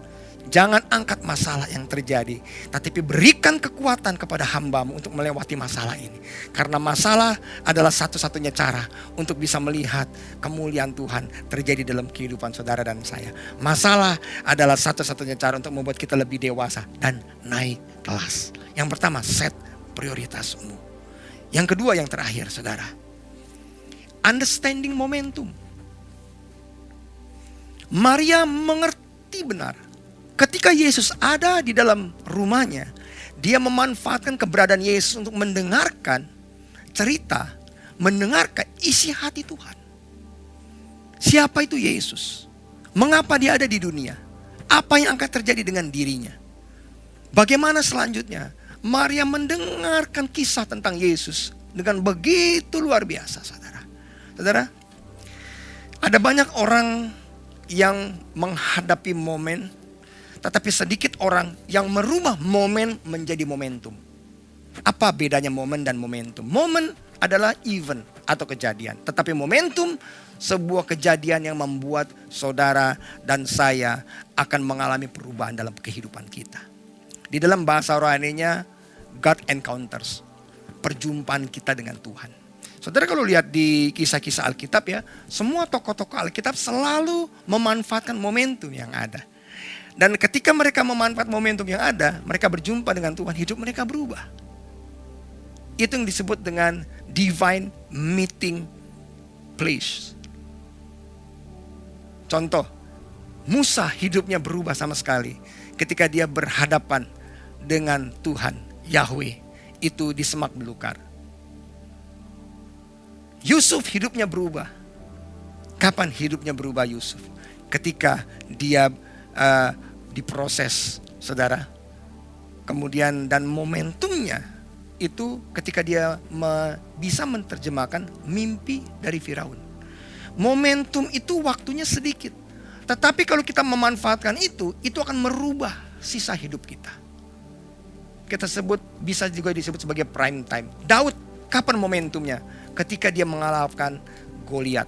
jangan angkat masalah yang terjadi, tetapi berikan kekuatan kepada hamba-Mu untuk melewati masalah ini. Karena masalah adalah satu-satunya cara untuk bisa melihat kemuliaan Tuhan terjadi dalam kehidupan saudara dan saya. Masalah adalah satu-satunya cara untuk membuat kita lebih dewasa dan naik kelas. Yang pertama, set prioritasmu. Yang kedua, yang terakhir, saudara, understanding momentum. Maria mengerti benar. Ketika Yesus ada di dalam rumahnya, dia memanfaatkan keberadaan Yesus untuk mendengarkan cerita, mendengarkan isi hati Tuhan. Siapa itu Yesus? Mengapa dia ada di dunia? Apa yang akan terjadi dengan dirinya? Bagaimana selanjutnya? Maria mendengarkan kisah tentang Yesus dengan begitu luar biasa, saudara. Saudara, ada banyak orang yang menghadapi momen, tetapi sedikit orang yang merubah momen menjadi momentum. Apa bedanya momen dan momentum? Momen adalah event atau kejadian. Tetapi momentum sebuah kejadian yang membuat saudara dan saya akan mengalami perubahan dalam kehidupan kita. Di dalam bahasa rohaninya, God encounters. Perjumpaan kita dengan Tuhan. Saudara kalau lihat di kisah-kisah Alkitab ya, semua tokoh-tokoh Alkitab selalu memanfaatkan momentum yang ada. Dan ketika mereka memanfaatkan momentum yang ada, mereka berjumpa dengan Tuhan, hidup mereka berubah. Itu yang disebut dengan divine meeting place. Contoh, Musa hidupnya berubah sama sekali ketika dia berhadapan dengan Tuhan, Yahweh, itu di semak belukar. Yusuf hidupnya berubah. Kapan hidupnya berubah Yusuf? Ketika dia diproses, saudara. Kemudian dan momentumnya itu ketika dia bisa menerjemahkan mimpi dari Firaun. Momentum itu waktunya sedikit. Tetapi kalau kita memanfaatkan itu akan merubah sisa hidup kita. Kita sebut, bisa juga disebut sebagai prime time. Daud, kapan momentumnya? Ketika dia mengalahkan Goliat.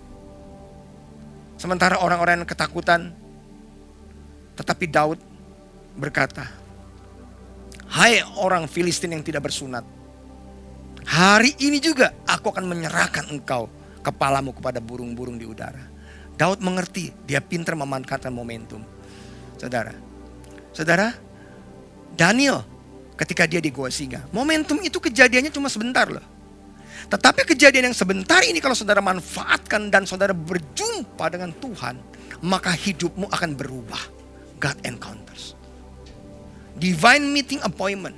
Sementara orang-orang yang ketakutan, tetapi Daud berkata, hai orang Filistin yang tidak bersunat, hari ini juga aku akan menyerahkan engkau, kepalamu kepada burung-burung di udara. Daud mengerti, dia pintar memanfaatkan momentum. Saudara, Daniel ketika dia di Gua Singa, momentum itu kejadiannya cuma sebentar loh. Tetapi kejadian yang sebentar ini kalau saudara manfaatkan dan saudara berjumpa dengan Tuhan, maka hidupmu akan berubah. God encounters. Divine meeting appointment.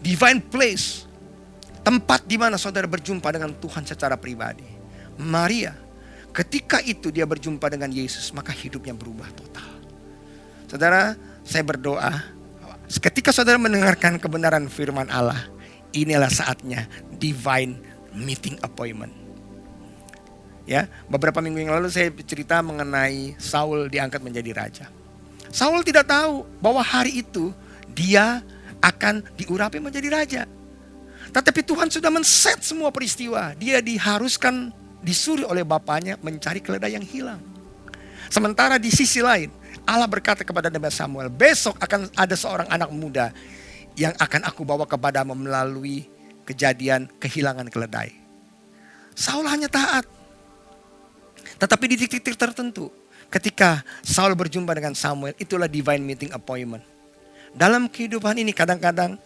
Divine place. Tempat di mana saudara berjumpa dengan Tuhan secara pribadi. Maria, ketika itu dia berjumpa dengan Yesus, maka hidupnya berubah total. Saudara, saya berdoa, ketika saudara mendengarkan kebenaran firman Allah, inilah saatnya divine meeting appointment. Ya, beberapa minggu yang lalu saya cerita mengenai Saul diangkat menjadi raja. Saul tidak tahu bahwa hari itu dia akan diurapi menjadi raja. Tetapi Tuhan sudah men-set semua peristiwa. Dia diharuskan, disuruh oleh bapaknya mencari keledai yang hilang. Sementara di sisi lain, Allah berkata kepada Nabi Samuel, besok akan ada seorang anak muda yang akan aku bawa kepadamu melalui kejadian kehilangan keledai. Saul hanya taat. Tetapi di titik-titik tertentu, ketika Saul berjumpa dengan Samuel, itulah divine meeting appointment. Dalam kehidupan ini kadang-kadang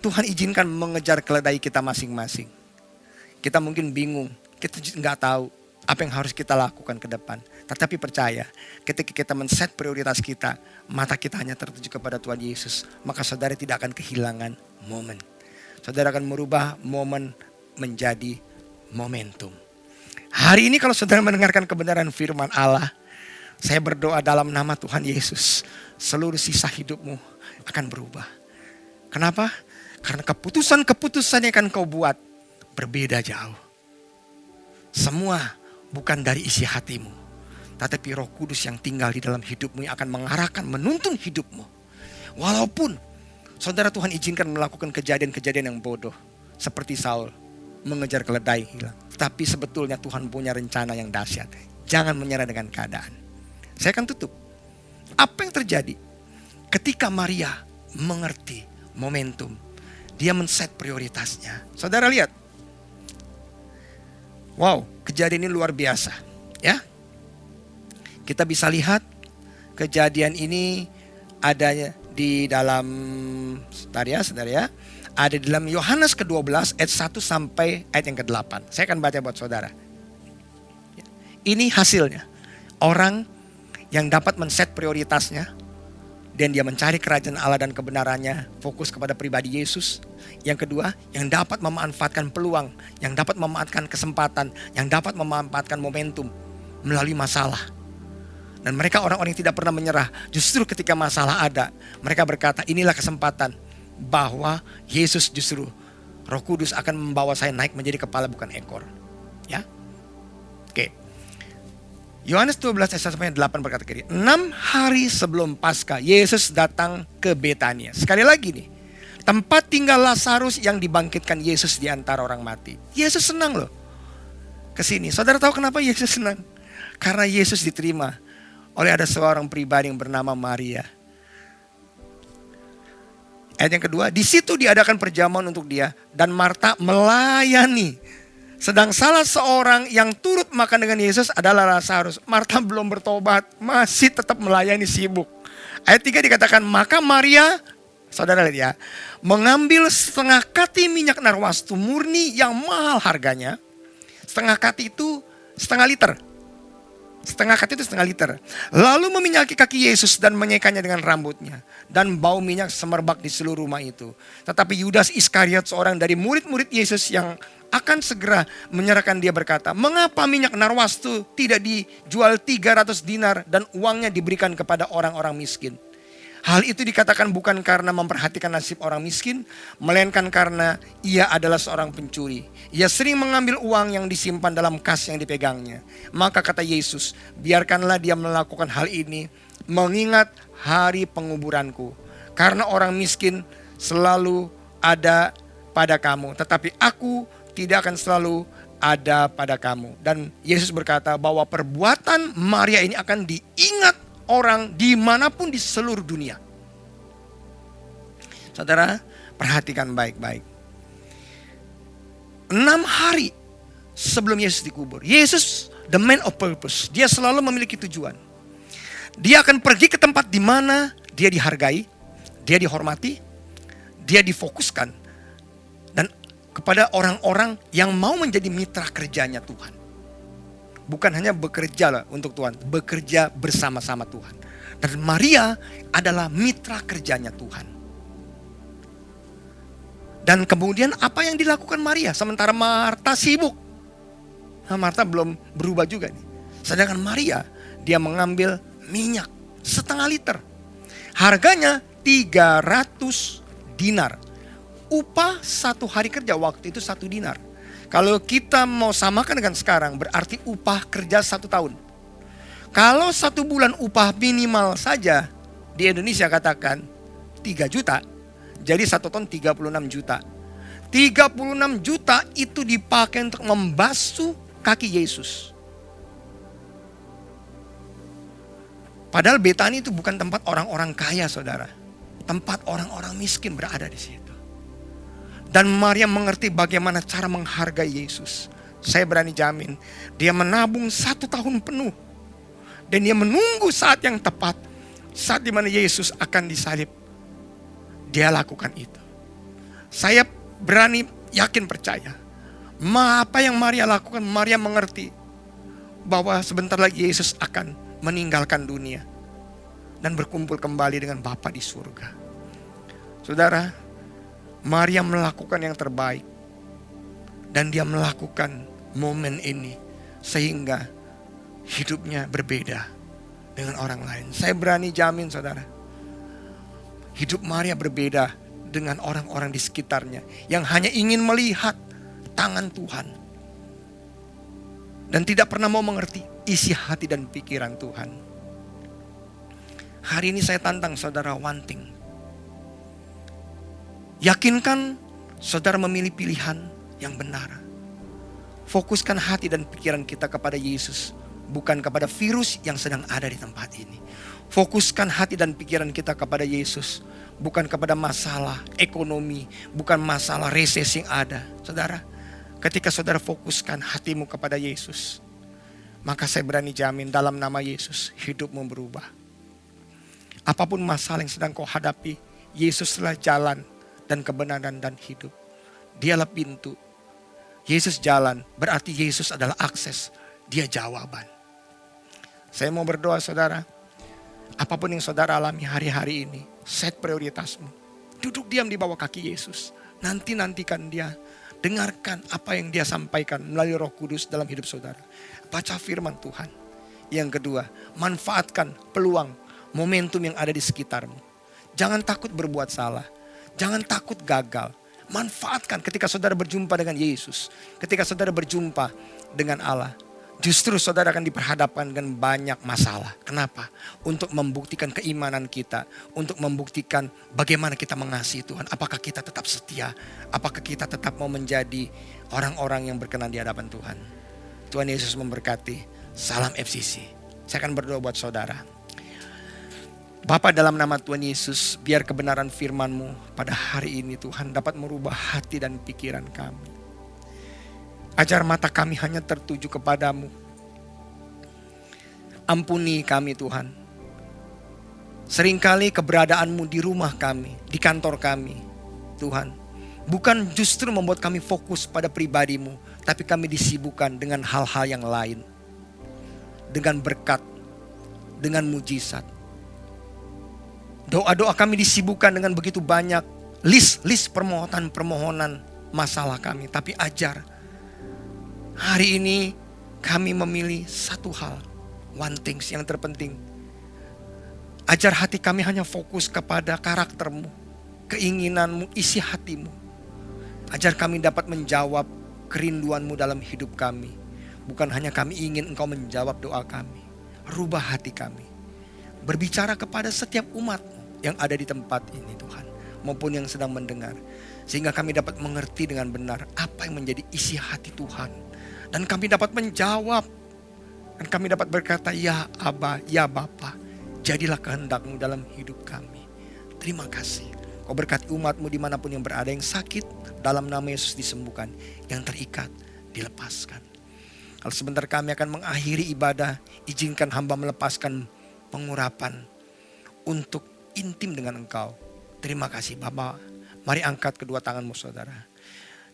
Tuhan izinkan mengejar keledai kita masing-masing. Kita mungkin bingung, kita nggak tahu apa yang harus kita lakukan ke depan. Tetapi percaya, ketika kita men-set prioritas kita, mata kita hanya tertuju kepada Tuhan Yesus, maka saudara tidak akan kehilangan momen. Saudara akan merubah momen menjadi momentum. Hari ini kalau saudara mendengarkan kebenaran firman Allah, saya berdoa dalam nama Tuhan Yesus, seluruh sisa hidupmu akan berubah. Kenapa? Karena keputusan-keputusan yang akan kau buat berbeda jauh. Semua bukan dari isi hatimu, tetapi Roh Kudus yang tinggal di dalam hidupmu yang akan mengarahkan, menuntun hidupmu. Walaupun saudara Tuhan izinkan melakukan kejadian-kejadian yang bodoh, seperti Saul mengejar keledai hilang. Tapi sebetulnya Tuhan punya rencana yang dahsyat. Jangan menyerah dengan keadaan. Saya akan tutup. Apa yang terjadi ketika Maria mengerti momentum, dia men-set prioritasnya. Saudara lihat. Wow, kejadian ini luar biasa, ya. Kita bisa lihat kejadian ini adanya di dalam saudara ya, ada di dalam Yohanes ke-12 ayat 1 sampai ayat yang ke-8. Saya akan baca buat saudara. Ini hasilnya. Orang yang dapat men-set prioritasnya dan dia mencari kerajaan Allah dan kebenarannya, fokus kepada pribadi Yesus. Yang kedua, yang dapat memanfaatkan peluang, yang dapat memanfaatkan kesempatan, yang dapat memanfaatkan momentum melalui masalah. Dan mereka orang-orang yang tidak pernah menyerah. Justru ketika masalah ada, mereka berkata, inilah kesempatan bahwa Yesus justru Roh Kudus akan membawa saya naik menjadi kepala bukan ekor. Ya. Oke. Yohanes 12 ayat 1 sampai 8 berkata gini, 6 hari sebelum Paskah Yesus datang ke Betania. Sekali lagi nih, tempat tinggal Lazarus yang dibangkitkan Yesus di antara orang mati. Yesus senang loh ke sini. Saudara tahu kenapa Yesus senang? Karena Yesus diterima oleh ada seorang pribadi yang bernama Maria. Ayat yang kedua, di situ diadakan perjamuan untuk dia dan Marta melayani. Sedang salah seorang yang turut makan dengan Yesus adalah Lazarus. Marta belum bertobat, masih tetap melayani, sibuk. Ayat 3 dikatakan, maka Maria, saudara lihat ya, mengambil setengah kati minyak narwastu murni yang mahal harganya. Setengah kati itu setengah liter. Setengah kati itu setengah liter. Lalu meminyaki kaki Yesus dan menyekanya dengan rambutnya. Dan bau minyak semerbak di seluruh rumah itu. Tetapi Yudas Iskariot, seorang dari murid-murid Yesus yang akan segera menyerahkan dia berkata, mengapa minyak narwastu tidak dijual 300 dinar dan uangnya diberikan kepada orang-orang miskin? Hal itu dikatakan bukan karena memperhatikan nasib orang miskin, melainkan karena ia adalah seorang pencuri. Ia sering mengambil uang yang disimpan dalam kas yang dipegangnya. Maka kata Yesus, biarkanlah dia melakukan hal ini mengingat hari penguburanku. Karena orang miskin selalu ada pada kamu, tetapi aku tidak akan selalu ada pada kamu. Dan Yesus berkata bahwa perbuatan Maria ini akan diingat orang dimanapun di seluruh dunia. Saudara, perhatikan baik-baik. 6 hari sebelum Yesus dikubur, Yesus the man of purpose. Dia selalu memiliki tujuan. Dia akan pergi ke tempat di mana dia dihargai, dia dihormati, dia difokuskan. Dan kepada orang-orang yang mau menjadi mitra kerjanya Tuhan. Bukan hanya bekerja lah untuk Tuhan, bekerja bersama-sama Tuhan. Dan Maria adalah mitra kerjanya Tuhan. Dan kemudian apa yang dilakukan Maria? Sementara Marta sibuk. Nah, Marta belum berubah juga nih. Sedangkan Maria, dia mengambil minyak setengah liter. Harganya 300 dinar. Upah 1 hari kerja waktu itu 1 dinar. Kalau kita mau samakan dengan sekarang, berarti upah kerja 1 tahun. Kalau 1 bulan upah minimal saja di Indonesia katakan 3 juta, jadi 1 tahun 36 juta. 36 juta itu dipakai untuk membasuh kaki Yesus. Padahal Betani itu bukan tempat orang-orang kaya, saudara. Tempat orang-orang miskin berada di situ. Dan Maria mengerti bagaimana cara menghargai Yesus. Saya berani jamin, dia menabung 1 tahun penuh. Dan dia menunggu saat yang tepat. Saat dimana Yesus akan disalib. Dia lakukan itu. Saya berani yakin percaya. Apa yang Maria lakukan, Maria mengerti. Bahwa sebentar lagi Yesus akan meninggalkan dunia. Dan berkumpul kembali dengan Bapa di surga. Saudara, Maria melakukan yang terbaik. Dan dia melakukan momen ini. Sehingga hidupnya berbeda dengan orang lain. Saya berani jamin, saudara. Hidup Maria berbeda dengan orang-orang di sekitarnya yang hanya ingin melihat tangan Tuhan dan tidak pernah mau mengerti isi hati dan pikiran Tuhan. Hari ini saya tantang saudara one thing. Yakinkan saudara memilih pilihan yang benar. Fokuskan hati dan pikiran kita kepada Yesus, bukan kepada virus yang sedang ada di tempat ini. Fokuskan hati dan pikiran kita kepada Yesus, bukan kepada masalah ekonomi, bukan masalah resesi yang ada. Saudara, ketika saudara fokuskan hatimu kepada Yesus, maka saya berani jamin dalam nama Yesus hidupmu berubah. Apapun masalah yang sedang kau hadapi, Yesuslah jalan dan kebenaran dan hidup. Dialah pintu. Yesus jalan, berarti Yesus adalah akses. Dia jawaban. Saya mau berdoa saudara, apapun yang saudara alami hari-hari ini, set prioritasmu. Duduk diam di bawah kaki Yesus. Nantikan dia. Dengarkan apa yang dia sampaikan melalui Roh Kudus dalam hidup saudara. Baca firman Tuhan. Yang kedua, manfaatkan peluang, momentum yang ada di sekitarmu. Jangan takut berbuat salah. Jangan takut gagal. Manfaatkan ketika saudara berjumpa dengan Yesus. Ketika saudara berjumpa dengan Allah. Justru saudara akan diperhadapkan dengan banyak masalah. Kenapa? Untuk membuktikan keimanan kita. Untuk membuktikan bagaimana kita mengasihi Tuhan. Apakah kita tetap setia? Apakah kita tetap mau menjadi orang-orang yang berkenan di hadapan Tuhan? Tuhan Yesus memberkati. Salam FCC. Saya akan berdoa buat saudara. Bapa, dalam nama Tuhan Yesus, biar kebenaran firman-Mu pada hari ini Tuhan dapat merubah hati dan pikiran kami. Ajar mata kami hanya tertuju kepadamu. Ampuni kami Tuhan. Seringkali keberadaanmu di rumah kami, di kantor kami, Tuhan, bukan justru membuat kami fokus pada pribadi-Mu, tapi kami disibukkan dengan hal-hal yang lain. Dengan berkat, dengan mujizat. Doa-doa kami disibukkan dengan begitu banyak list permohonan masalah kami. Tapi ajar, hari ini kami memilih satu hal, one things yang terpenting. Ajar hati kami hanya fokus kepada karakter-Mu, keinginan-Mu, isi hati-Mu. Ajar kami dapat menjawab kerinduan-Mu dalam hidup kami. Bukan hanya kami ingin Engkau menjawab doa kami. Rubah hati kami. Berbicara kepada setiap umat yang ada di tempat ini Tuhan, maupun yang sedang mendengar, sehingga kami dapat mengerti dengan benar apa yang menjadi isi hati Tuhan, dan kami dapat menjawab, dan kami dapat berkata, ya Aba, ya Bapa, jadilah kehendak-Mu dalam hidup kami. Terima kasih. Kau berkati umat-Mu dimanapun yang berada, yang sakit dalam nama Yesus disembuhkan, yang terikat dilepaskan. Kalau sebentar kami akan mengakhiri ibadah, izinkan hamba melepaskan pengurapan untuk intim dengan Engkau. Terima kasih Bapa. Mari angkat kedua tanganmu saudara.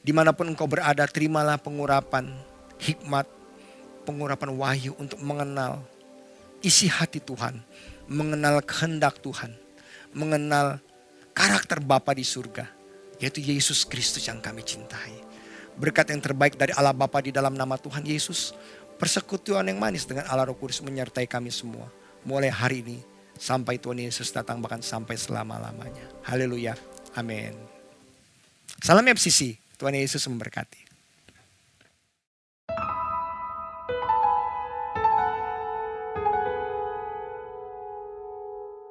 Dimanapun engkau berada, terimalah pengurapan hikmat, pengurapan wahyu untuk mengenal isi hati Tuhan, mengenal kehendak Tuhan, mengenal karakter Bapa di surga, yaitu Yesus Kristus yang kami cintai. Berkat yang terbaik dari Allah Bapa di dalam nama Tuhan Yesus, persekutuan yang manis dengan Allah Roh Kudus menyertai kami semua. Mulai hari ini sampai Tuhan Yesus datang, bahkan sampai selama-lamanya. Haleluya. Amin. Salam FCC. Tuhan Yesus memberkati.